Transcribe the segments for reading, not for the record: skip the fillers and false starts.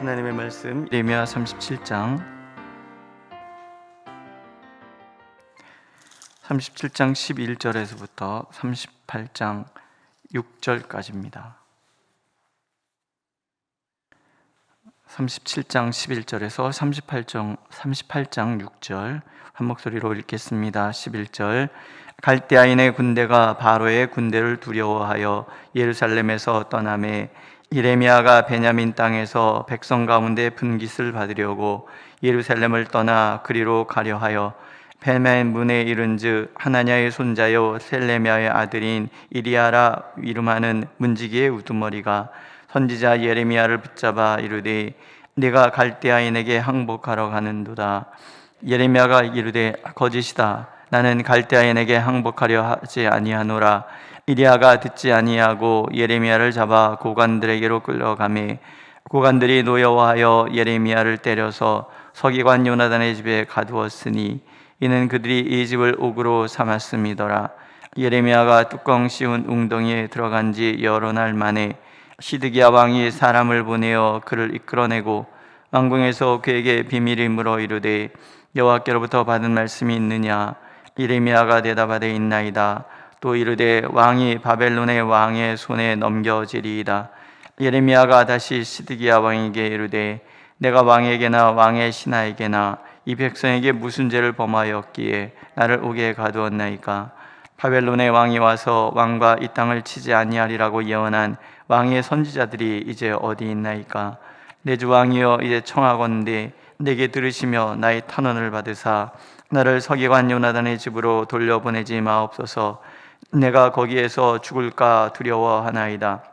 하나님의 말씀 예레미야 37장 11절에서부터 38장 6절까지입니다. 37장 11절에서 38장 6절 한 목소리로 읽겠습니다. 11절 갈대아인의 군대가 바로의 군대를 두려워하여 예루살렘에서 떠나매 예레미야가 베냐민 땅에서 백성 가운데 분깃을 받으려고 예루살렘을 떠나 그리로 가려 하여 베냐민 문에 이른즉 하나냐의 손자요 셀레미야의 아들인 이리야라 이름하는 문지기의 우두머리가 선지자 예레미야를 붙잡아 이르되 네가 갈대아인에게 항복하러 가는도다. 예레미야가 이르되 거짓이다. 나는 갈대아인에게 항복하려 하지 아니하노라. 이리야가 듣지 아니하고 예레미야를 잡아 고관들에게로 끌어가매 고관들이 노여워하여 예레미야를 때려서 서기관 요나단의 집에 가두었으니 이는 그들이 이 집을 옥으로 삼았음이더라. 예레미야가 뚜껑 씌운 웅덩이에 들어간 지 여러 날 만에 시드기야 왕이 사람을 보내어 그를 이끌어내고 왕궁에서 그에게 비밀이 물어 이르되 여호와께로부터 받은 말씀이 있느냐? 예레미야가 대답하되 있나이다. 또 이르되 왕이 바벨론의 왕의 손에 넘겨지리이다. 예레미야가 다시 시드기야 왕에게 이르되 내가 왕에게나 왕의 신하에게나 이 백성에게 무슨 죄를 범하였기에 나를 옥에 가두었나이까? 바벨론의 왕이 와서 왕과 이 땅을 치지 아니하리라고 예언한 왕의 선지자들이 이제 어디 있나이까? 내 주 왕이여 이제 청하건대 내게 들으시며 나의 탄원을 받으사 나를 서기관 요나단의 집으로 돌려보내지 마옵소서. 내가 거기에서 죽을까 두려워하나이다.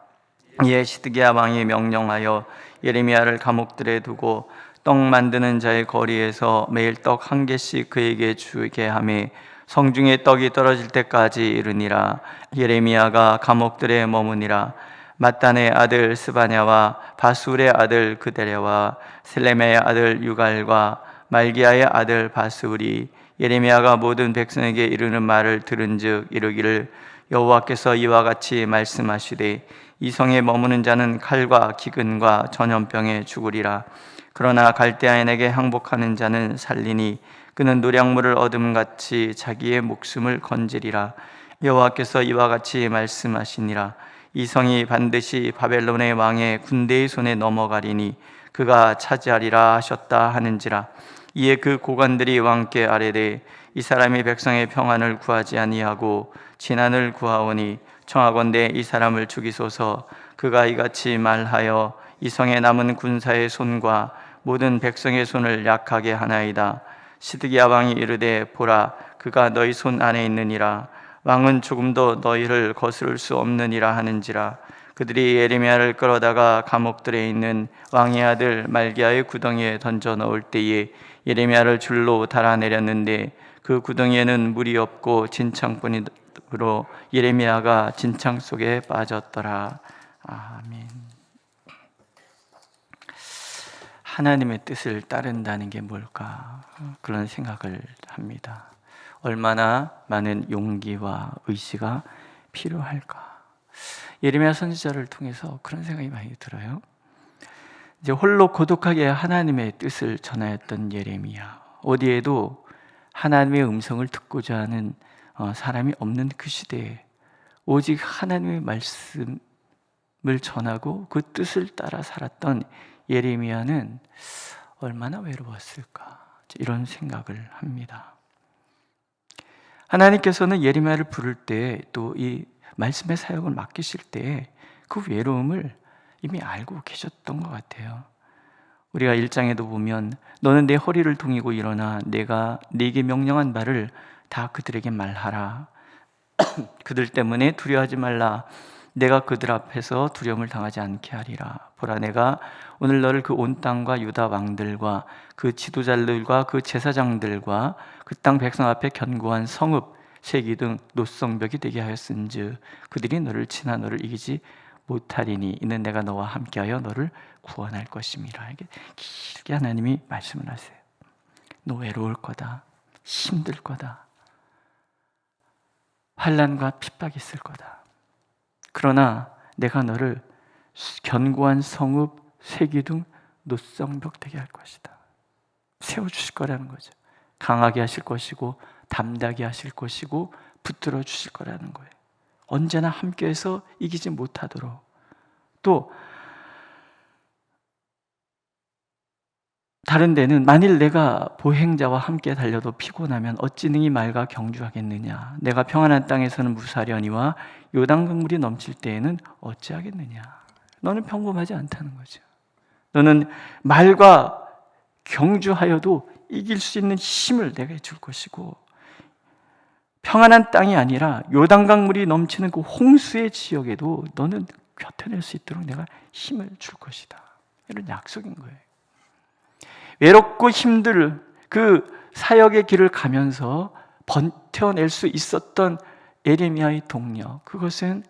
이에 시드기야 왕이 명령하여 예레미야를 감옥들에 두고 떡 만드는 자의 거리에서 매일 떡 한 개씩 그에게 주게 하매 성중에 떡이 떨어질 때까지 이르니라. 예레미야가 감옥들에 머무니라. mat단의 아들 스바냐와 바술의 아들 그데랴와 셀레메의 아들 유갈과 말기야의 아들 바술이 예레미야가 모든 백성에게 이르는 말을 들은즉 이르기를 여호와께서 이와 같이 말씀하시되 이 성에 머무는 자는 칼과 기근과 전염병에 죽으리라. 그러나 갈대아인에게 항복하는 자는 살리니 그는 노량물을 얻음같이 자기의 목숨을 건지리라. 여호와께서 이와 같이 말씀하시니라. 이 성이 반드시 바벨론의 왕의 군대의 손에 넘어가리니 그가 차지하리라 하셨다 하는지라. 이에 그 고관들이 왕께 아뢰되 이 사람이 백성의 평안을 구하지 아니하고 진안을 구하오니 청하건대 이 사람을 죽이소서. 그가 이같이 말하여 이 성에 남은 군사의 손과 모든 백성의 손을 약하게 하나이다. 시드기야 왕이 이르되 보라 그가 너희 손 안에 있느니라. 왕은 조금도 너희를 거스를 수 없느니라 하는지라. 그들이 예레미야를 끌어다가 감옥들에 있는 왕의 아들 말기야의 구덩이에 던져 넣을 때에 예레미야를 줄로 달아내렸는데 그 구덩이에는 물이 없고 진창뿐이므로 예레미야가 진창 속에 빠졌더라. 아멘. 하나님의 뜻을 따른다는 게 뭘까? 그런 생각을 합니다. 얼마나 많은 용기와 의지가 필요할까? 예레미야 선지자를 통해서 그런 생각이 많이 들어요. 이제 홀로 고독하게 하나님의 뜻을 전하였던 예레미야, 어디에도 하나님의 음성을 듣고자 하는 사람이 없는 그 시대에 오직 하나님의 말씀을 전하고 그 뜻을 따라 살았던 예레미야는 얼마나 외로웠을까? 이런 생각을 합니다. 하나님께서는 예레미야를 부를 때 또 이 말씀의 사역을 맡기실 때 그 외로움을 이미 알고 계셨던 것 같아요. 우리가 1장에도 보면 너는 내 허리를 동이고 일어나 내가 네게 명령한 바를 다 그들에게 말하라. 그들 때문에 두려워하지 말라. 내가 그들 앞에서 두려움을 당하지 않게 하리라. 보라 내가 오늘 너를 그 온 땅과 유다 왕들과 그 지도자들과 그 제사장들과 그 땅 백성 앞에 견고한 성읍 세기 등 노성벽이 되게 하였은즉 그들이 너를 치나 너를 이기지 못하리니 이는 내가 너와 함께하여 너를 구원할 것임이라. 이렇게 길게 하나님이 말씀을 하세요. 너 외로울 거다. 힘들 거다. 환난과 핍박이 있을 거다. 그러나 내가 너를 견고한 성읍 세기 등 노성벽 되게 할 것이다. 세워주실 거라는 거죠. 강하게 하실 것이고 담대하게 하실 것이고 붙들어 주실 거라는 거예요. 언제나 함께해서 이기지 못하도록. 또 다른 데는 만일 내가 보행자와 함께 달려도 피곤하면 어찌 능히 말과 경주하겠느냐. 내가 평안한 땅에서는 무사려니와 요단강물이 넘칠 때에는 어찌하겠느냐. 너는 평범하지 않다는 거죠. 너는 말과 경주하여도 이길 수 있는 힘을 내가 줄 것이고, 평안한 땅이 아니라 요단강물이 넘치는 그 홍수의 지역에도 너는 견뎌낼 수 있도록 내가 힘을 줄 것이다. 이런 약속인 거예요. 외롭고 힘들 그 사역의 길을 가면서 버텨낼 수 있었던 예레미야의 동력, 그것은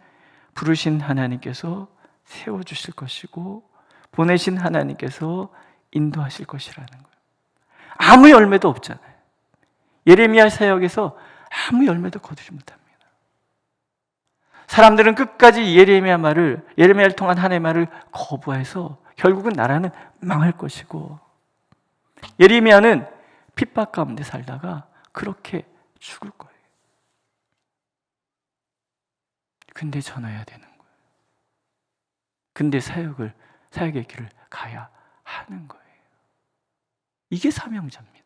부르신 하나님께서 세워주실 것이고 보내신 하나님께서 인도하실 것이라는 거예요. 아무 열매도 없잖아요. 예레미야 사역에서 아무 열매도 거두지 못합니다. 사람들은 끝까지 예레미야를 통한 하나님의 말을 거부해서 결국은 나라는 망할 것이고, 예레미야는 핍박 가운데 살다가 그렇게 죽을 거예요. 근데 전해야 되는 거예요. 근데 사역의 길을 가야 하는 거예요. 이게 사명자입니다.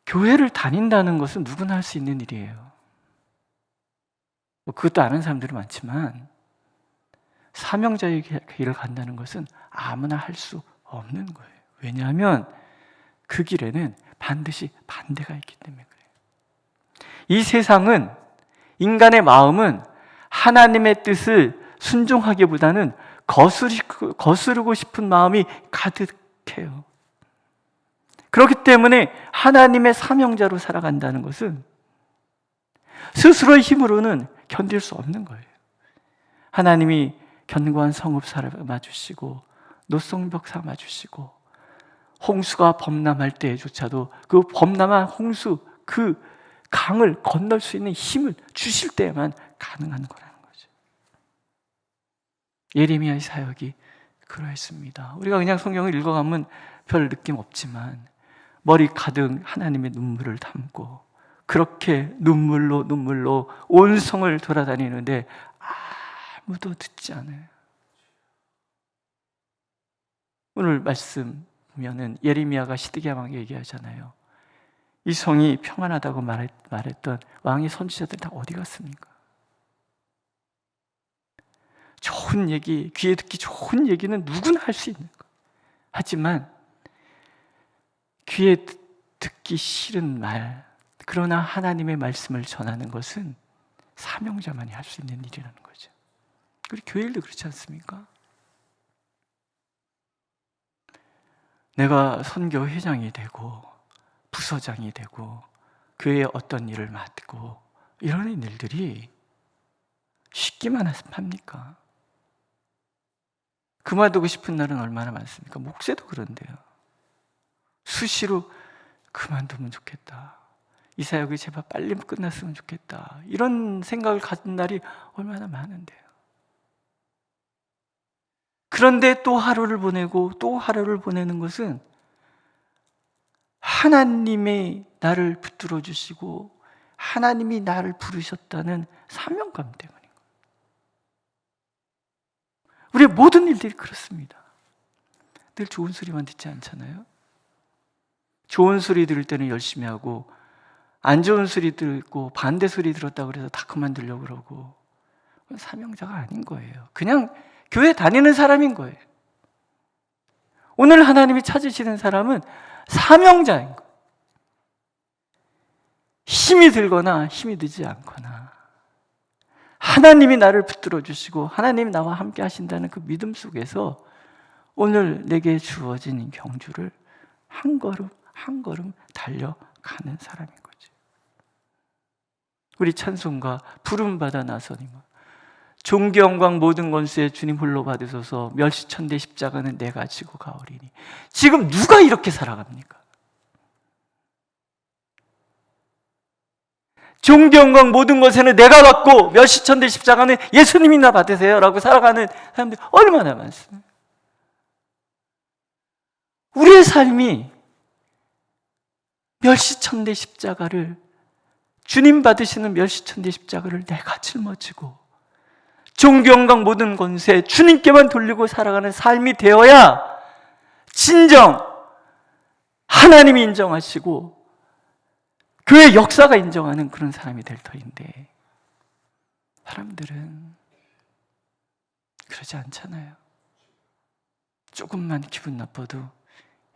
교회를 다닌다는 것은 누구나 할 수 있는 일이에요. 그것도 아는 사람들이 많지만 사명자의 길을 간다는 것은 아무나 할 수 없는 거예요. 왜냐하면 그 길에는 반드시 반대가 있기 때문에 그래요. 이 세상은, 인간의 마음은 하나님의 뜻을 순종하기보다는 거스르고 싶은 마음이 가득해요. 그렇기 때문에 하나님의 사명자로 살아간다는 것은 스스로의 힘으로는 견딜 수 없는 거예요. 하나님이 견고한 성읍 삼아주시고 노성벽 삼아주시고 홍수가 범람할 때조차도 그 범람한 홍수, 그 강을 건널 수 있는 힘을 주실 때만 가능한 거라는 거죠. 예레미야의 사역이 그러했습니다. 우리가 그냥 성경을 읽어가면 별 느낌 없지만 머리 가득 하나님의 눈물을 담고 그렇게 눈물로 온 성을 돌아다니는데 아무도 듣지 않아요. 오늘 말씀 보면은 예레미야가 시드기야 왕에게 얘기하잖아요. 이 성이 평안하다고 말했던 왕의 선지자들 다 어디 갔습니까? 좋은 얘기, 귀에 듣기 좋은 얘기는 누구나 할 수 있는 거예요. 하지만 귀에 듣기 싫은 말, 그러나 하나님의 말씀을 전하는 것은 사명자만이 할 수 있는 일이라는 거죠. 우리 교회일도 그렇지 않습니까? 내가 선교 회장이 되고 부서장이 되고 교회에 어떤 일을 맡고 이런 일들이 쉽기만 합니까? 그만두고 싶은 날은 얼마나 많습니까? 목사도 그런데요. 수시로 그만두면 좋겠다. 이 사역이 제발 빨리 끝났으면 좋겠다. 이런 생각을 가진 날이 얼마나 많은데요. 그런데 또 하루를 보내고 또 하루를 보내는 것은 하나님이 나를 붙들어 주시고 하나님이 나를 부르셨다는 사명감 때문인 거예요. 우리의 모든 일들이 그렇습니다. 늘 좋은 소리만 듣지 않잖아요. 좋은 소리 들을 때는 열심히 하고 안 좋은 소리 듣고 반대 소리 들었다고 해서 다 그만두려고 그러고, 그건 사명자가 아닌 거예요. 그냥 교회 다니는 사람인 거예요. 오늘 하나님이 찾으시는 사람은 사명자인 거예요. 힘이 들거나 힘이 들지 않거나 하나님이 나를 붙들어 주시고 하나님이 나와 함께 하신다는 그 믿음 속에서 오늘 내게 주어진 경주를 한 걸음 한 걸음 달려가는 사람인 거죠. 우리 찬송가 부름받아 나서니만 존귀 영광 모든 권세 주님 홀로 받으소서 멸시천대 십자가는 내가 지고 가오리니. 지금 누가 이렇게 살아갑니까? 존귀 영광 모든 것에는 내가 받고 멸시천대 십자가는 예수님이나 받으세요 라고 살아가는 사람들이 얼마나 많습니까? 우리의 삶이 멸시천대 십자가를, 주님 받으시는 멸시천대 십자가를 내가 짊어지고 존귀 영광 모든 권세 주님께만 돌리고 살아가는 삶이 되어야 진정 하나님이 인정하시고 교회 역사가 인정하는 그런 사람이 될 터인데, 사람들은 그러지 않잖아요. 조금만 기분 나빠도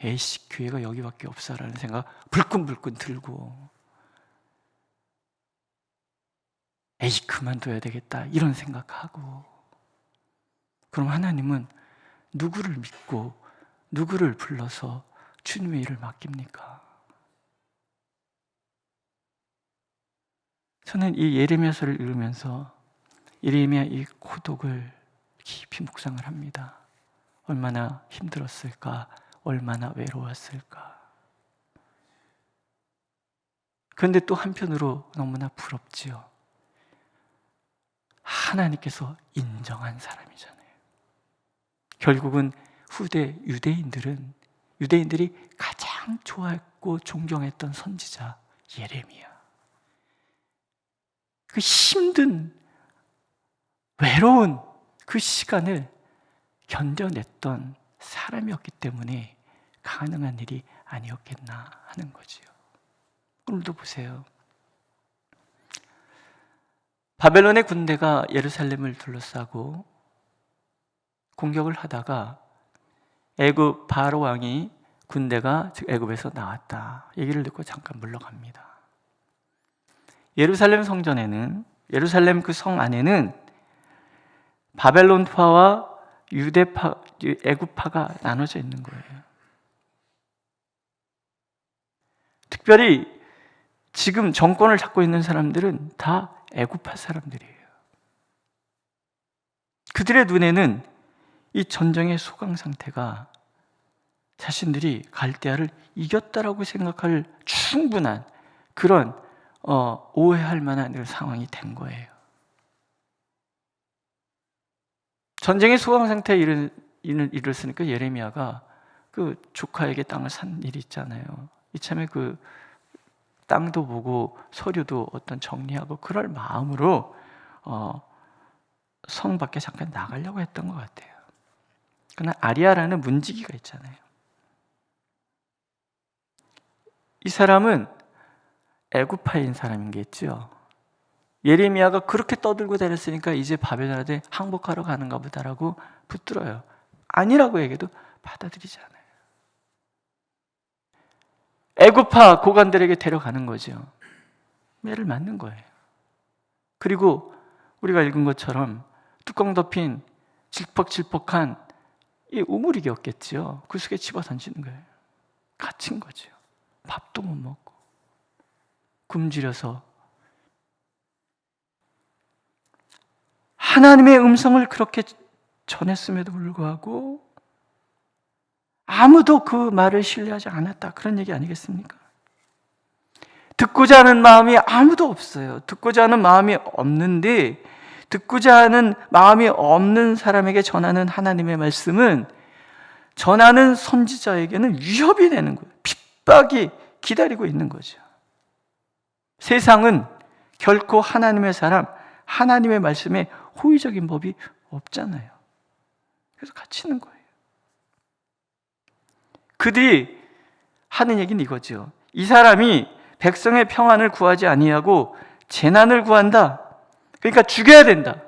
에이씨 교회가 여기밖에 없어라는 생각 불끈불끈 들고, 에이 그만둬야 되겠다 이런 생각하고. 그럼 하나님은 누구를 믿고 누구를 불러서 주님의 일을 맡깁니까? 저는 이 예레미야서를 읽으면서 예레미야 이 고독을 깊이 묵상을 합니다. 얼마나 힘들었을까, 얼마나 외로웠을까. 그런데 또 한편으로 너무나 부럽지요. 하나님께서 인정한 사람이잖아요. 결국은 후대 유대인들이 가장 좋아했고 존경했던 선지자 예레미야. 그 힘든 외로운 그 시간을 견뎌냈던 사람이었기 때문에 가능한 일이 아니었겠나 하는 거지요. 오늘도 보세요. 바벨론의 군대가 예루살렘을 둘러싸고 공격을 하다가 애굽 바로 왕이 군대가 즉 애굽에서 나왔다 얘기를 듣고 잠깐 물러갑니다. 예루살렘 성전에는, 예루살렘 그 성 안에는 바벨론파와 유대파, 애굽파가 나눠져 있는 거예요. 특별히 지금 정권을 잡고 있는 사람들은 다 애굽파 사람들이에요. 그들의 눈에는 이 전쟁의 소강 상태가 자신들이 갈대아를 이겼다라고 생각할 충분한 그런 오해할 만한 상황이 된 거예요. 전쟁의 소강 상태에 이르렀으니까 예레미야가 그 조카에게 땅을 산 일이 있잖아요. 이참에 그 땅도 보고 서류도 어떤 정리하고 그럴 마음으로 성 밖에 잠깐 나가려고 했던 것 같아요. 그러나 아리아라는 문지기가 있잖아요. 이 사람은 애굽파인 사람이겠죠. 예레미야가 그렇게 떠들고 다녔으니까 이제 바벨론한테 항복하러 가는가 보다라고 붙들어요. 아니라고 얘기해도 받아들이지 않아요. 애굽파 고관들에게 데려가는 거죠. 매를 맞는 거예요. 그리고 우리가 읽은 것처럼 뚜껑 덮인 질퍽질퍽한 이 우물이었겠죠. 그 속에 집어 던지는 거예요. 갇힌 거죠. 밥도 못 먹고 굶주려서. 하나님의 음성을 그렇게 전했음에도 불구하고 아무도 그 말을 신뢰하지 않았다, 그런 얘기 아니겠습니까? 듣고자 하는 마음이 아무도 없어요. 듣고자 하는 마음이 없는데, 듣고자 하는 마음이 없는 사람에게 전하는 하나님의 말씀은 전하는 선지자에게는 위협이 되는 거예요. 핍박이 기다리고 있는 거죠. 세상은 결코 하나님의 사람, 하나님의 말씀에 호의적인 법이 없잖아요. 그래서 갇히는 거예요. 그들이 하는 얘기는 이거죠. 이 사람이 백성의 평안을 구하지 아니하고 재난을 구한다. 그러니까 죽여야 된다.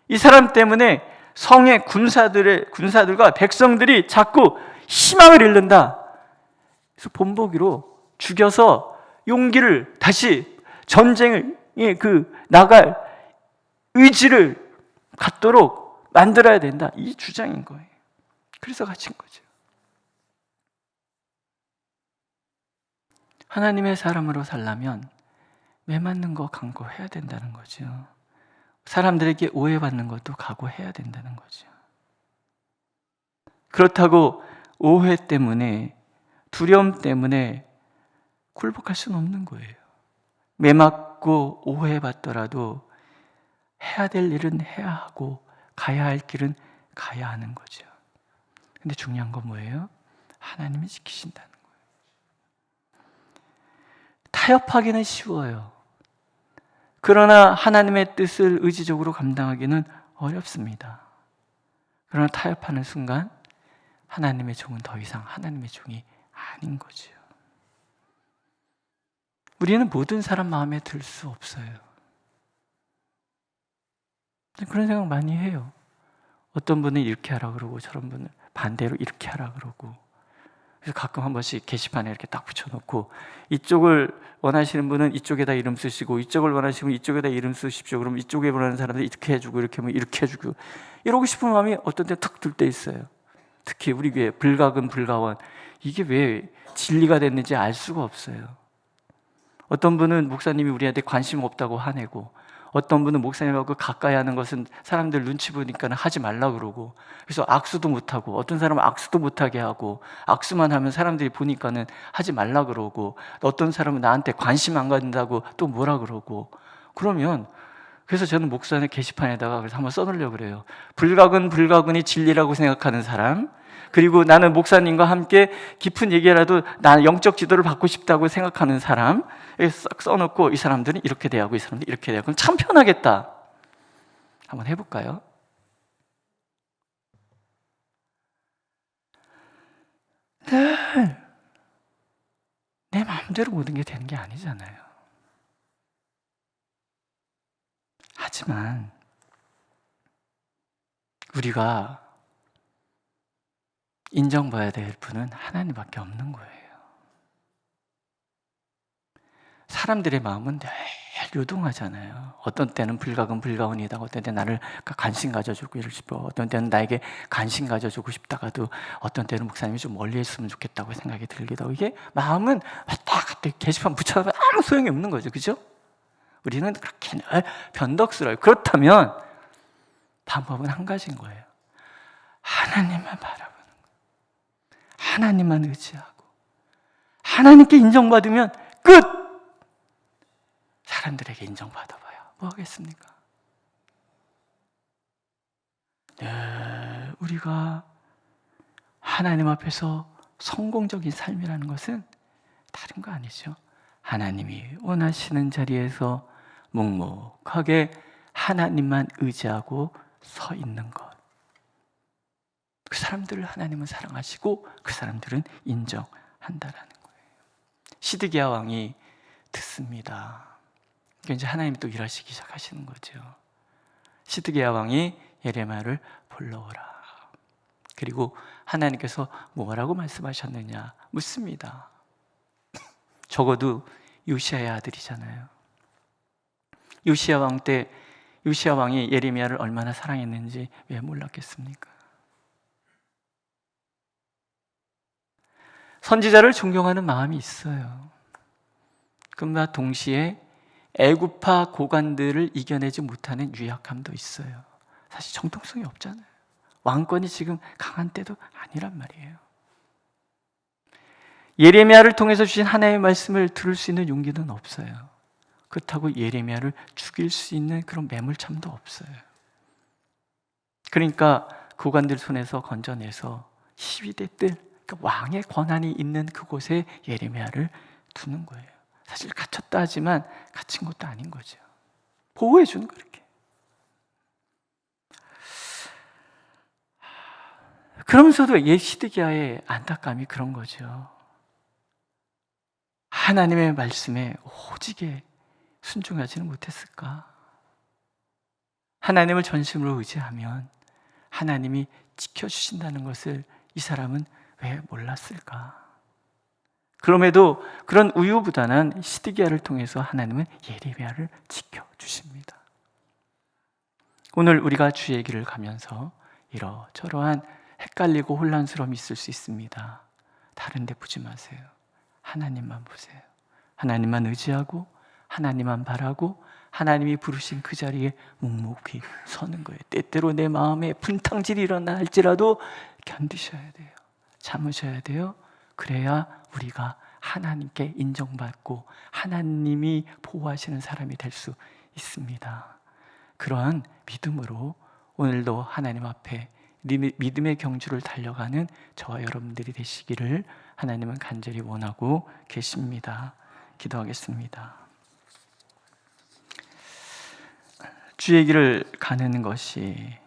이 사람 때문에 성의 군사들과 백성들이 자꾸 희망을 잃는다. 그래서 본보기로 죽여서 용기를 다시 전쟁에 나갈 의지를 갖도록 만들어야 된다. 이 주장인 거예요. 그래서 갇힌 거죠. 하나님의 사람으로 살려면 매 맞는 거 강구해야 된다는 거죠. 사람들에게 오해받는 것도 각오해야 된다는 거죠. 그렇다고 오해 때문에, 두려움 때문에 굴복할 수는 없는 거예요. 매 맞고 받고 오해받더라도 해야 될 일은 해야 하고 가야 할 길은 가야 하는 거죠. 근데 중요한 건 뭐예요? 하나님이 지키신다는 거예요. 타협하기는 쉬워요. 그러나 하나님의 뜻을 의지적으로 감당하기는 어렵습니다. 그러나 타협하는 순간 하나님의 종은 더 이상 하나님의 종이 아닌 거죠. 우리는 모든 사람 마음에 들 수 없어요. 그런 생각 많이 해요. 어떤 분은 이렇게 하라 그러고 저런 분은 반대로 이렇게 하라 그러고. 그래서 가끔 한 번씩 게시판에 이렇게 딱 붙여놓고 이쪽을 원하시는 분은 이쪽에다 이름 쓰시고 이쪽을 원하시면 이쪽에다 이름 쓰십시오. 그럼 이쪽에 원하는 사람들 이렇게 해주고 이렇게 하면 이렇게 해주고 이러고 싶은 마음이 어떤 때 툭 들 때 있어요. 특히 우리 교회 불가근 불가원 이게 왜 진리가 됐는지 알 수가 없어요. 어떤 분은 목사님이 우리한테 관심 없다고 화내고 어떤 분은 목사님하고 가까이 하는 것은 사람들 눈치 보니까 하지 말라 그러고 그래서 악수도 못하고 어떤 사람은 악수도 못하게 하고 악수만 하면 사람들이 보니까는 하지 말라 그러고 어떤 사람은 나한테 관심 안 갖는다고 또 뭐라 그러고 그러면 그래서 저는 목사님 게시판에다가 그래서 한번 써놓으려고 그래요. 불가근이 진리라고 생각하는 사람 그리고 나는 목사님과 함께 깊은 얘기라도 나 영적 지도를 받고 싶다고 생각하는 사람 싹 써놓고 이 사람들은 이렇게 대하고 이 사람들은 이렇게 대하고 그럼 참 편하겠다. 한번 해볼까요? 늘 내 마음대로 모든 게 되는 게 아니잖아요. 하지만 우리가 인정받아야 될 분은 하나님밖에 없는 거예요. 사람들의 마음은 늘 요동하잖아요. 어떤 때는 불가근이다. 어떤 때는 나를 관심 가져주고 싶어. 어떤 때는 나에게 관심 가져주고 싶다가도 어떤 때는 목사님이 좀 멀리 있으면 좋겠다고 생각이 들기도 하고 이게 마음은 왔다 갔다 게시판 붙여놓으면 아무 소용이 없는 거죠. 그죠? 우리는 그렇게 늘 변덕스러워요. 그렇다면 방법은 한 가지인 거예요. 하나님만 바라보는 거예요. 하나님만 의지하고 하나님께 인정받으면 끝! 사람들에게 인정받아봐요. 뭐 하겠습니까? 네, 우리가 하나님 앞에서 성공적인 삶이라는 것은 다른 거 아니죠. 하나님이 원하시는 자리에서 묵묵하게 하나님만 의지하고 서 있는 것. 그 사람들을 하나님은 사랑하시고 그 사람들은 인정한다라는 거예요. 시드기야 왕이 듣습니다. 이제 하나님이 또 일하시기 시작하시는 거죠. 시드기야 왕이 예레미야를 불러오라. 그리고 하나님께서 뭐라고 말씀하셨느냐 묻습니다. 적어도 요시야의 아들이잖아요. 요시야 왕 때 요시야 왕이 예레미야를 얼마나 사랑했는지 왜 몰랐겠습니까? 선지자를 존경하는 마음이 있어요. 그러나 동시에 애굽파 고관들을 이겨내지 못하는 유약함도 있어요. 사실 정통성이 없잖아요. 왕권이 지금 강한 때도 아니란 말이에요. 예레미야를 통해서 주신 하나님의 말씀을 들을 수 있는 용기는 없어요. 그렇다고 예레미야를 죽일 수 있는 그런 매몰참도 없어요. 그러니까 고관들 손에서 건져내서 12대 뜰, 그러니까 왕의 권한이 있는 그곳에 예레미야를 두는 거예요. 사실 갇혔다 하지만 갇힌 것도 아닌 거죠. 보호해 주는 거 이렇게. 그러면서도 시드기야의 안타까움이 그런 거죠. 하나님의 말씀에 오직에 순종하지는 못했을까? 하나님을 전심으로 의지하면 하나님이 지켜주신다는 것을 이 사람은 왜 몰랐을까? 그럼에도 그런 우유부단한 시드기야를 통해서 하나님은 예레미야를 지켜주십니다. 오늘 우리가 주의 길을 가면서 이러저러한 헷갈리고 혼란스러움이 있을 수 있습니다. 다른 데 보지 마세요. 하나님만 보세요. 하나님만 의지하고 하나님만 바라고 하나님이 부르신 그 자리에 묵묵히 서는 거예요. 때때로 내 마음에 분탕질이 일어나 할지라도 견디셔야 돼요. 참으셔야 돼요. 그래야 우리가 하나님께 인정받고 하나님이 보호하시는 사람이 될 수 있습니다. 그러한 믿음으로 오늘도 하나님 앞에 믿음의 경주를 달려가는 저와 여러분들이 되시기를 하나님은 간절히 원하고 계십니다. 기도하겠습니다. 주의 길을 가는 것이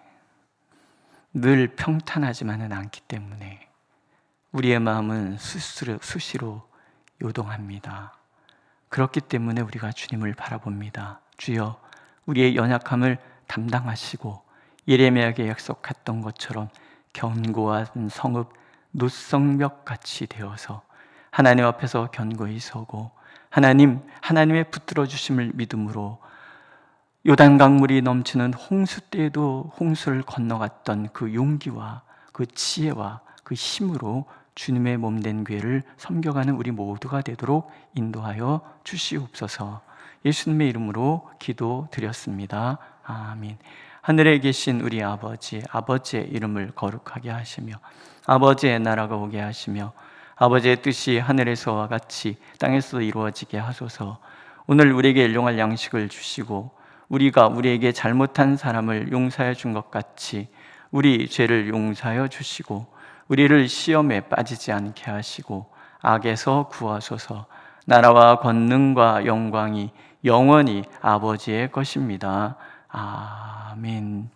늘 평탄하지만은 않기 때문에 우리의 마음은 수시로 요동합니다. 그렇기 때문에 우리가 주님을 바라봅니다. 주여, 우리의 연약함을 담당하시고 예레미야에게 약속했던 것처럼 견고한 성읍 노성벽 같이 되어서 하나님 앞에서 견고히 서고 하나님의 붙들어 주심을 믿음으로 요단 강물이 넘치는 홍수 때에도 홍수를 건너갔던 그 용기와 그 지혜와 그 힘으로 주님의 몸된 교회를 섬겨가는 우리 모두가 되도록 인도하여 주시옵소서. 예수님의 이름으로 기도드렸습니다. 아멘. 하늘에 계신 우리 아버지의 이름을 거룩하게 하시며 아버지의 나라가 오게 하시며 아버지의 뜻이 하늘에서와 같이 땅에서도 이루어지게 하소서. 오늘 우리에게 일용할 양식을 주시고 우리가 우리에게 잘못한 사람을 용서해 준 것 같이 우리 죄를 용서하여 주시고 우리를 시험에 빠지지 않게 하시고 악에서 구하소서. 나라와 권능과 영광이 영원히 아버지의 것입니다. 아멘.